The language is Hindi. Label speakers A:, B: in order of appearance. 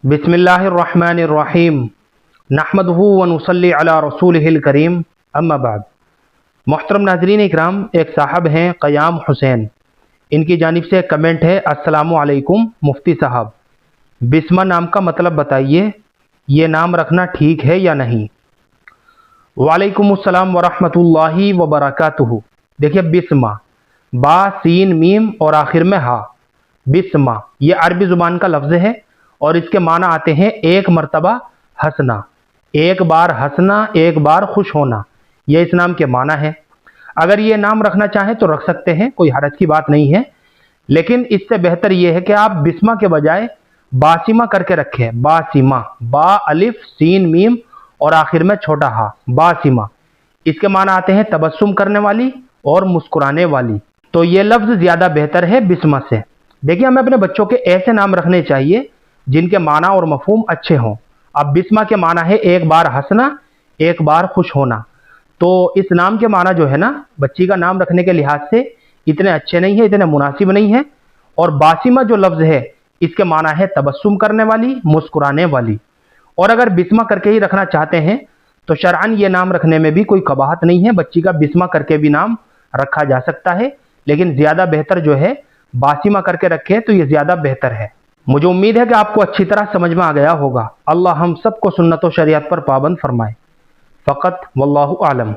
A: बिस्मिल्लाहिर्रहमानिर्रहीम नहमदुहु व नुसल्ली अला रसूलिहिल करीम अम्मा बाद। मोहतरम नाज़रीन इकराम, एक साहब हैं क़याम हुसैन, इनकी जानिब से कमेंट है, अस्सलामु अलैकुम मुफ्ती साहब, बिस्मा नाम का मतलब बताइए, ये नाम रखना ठीक है या नहीं। वालेकुम अस्सलाम व रहमतुल्लाहि व बरकातुहू। देखिए, बिस्मा बा सीन मीम और आखिर में हा, बिस्मा ये अरबी ज़ुबान का लफ्ज़ है और इसके माना आते हैं एक मर्तबा हंसना, एक बार हंसना, एक बार खुश होना, यह इस नाम के माना है। अगर ये नाम रखना चाहें तो रख सकते हैं, कोई हरज की बात नहीं है, लेकिन इससे बेहतर यह है कि आप बिस्मा के बजाय बासिमा करके रखें। बासिमा, बा अलिफ सीन मीम और आखिर में छोटा हा, बासिमा। इसके माना आते हैं तबस्सुम करने वाली और मुस्कुराने वाली, तो ये लफ्ज़ ज़्यादा बेहतर है बिस्मा से। देखिए, हमें अपने बच्चों के ऐसे नाम रखने चाहिए जिनके माना और मफहूम अच्छे हों। अब बिस्मा के माना है एक बार हंसना, एक बार खुश होना, तो इस नाम के माना जो है ना, बच्ची का नाम रखने के लिहाज से इतने अच्छे नहीं है, इतने मुनासिब नहीं है। और बासिमा जो लफ्ज़ है इसके माना है तबस्सुम करने वाली, मुस्कुराने वाली। और अगर बिस्मा करके ही रखना चाहते हैं तो शरअन ये नाम रखने में भी कोई कबाहत नहीं है, बच्ची का बिस्मा करके भी नाम रखा जा सकता है, लेकिन ज़्यादा बेहतर जो है बासिमा करके रखें तो ये ज़्यादा बेहतर है। मुझे उम्मीद है कि आपको अच्छी तरह समझ में आ गया होगा। अल्लाह हम सबको सुन्नत व शरीयत पर पाबंद फरमाए। फ़कत वल्लाहु आलम।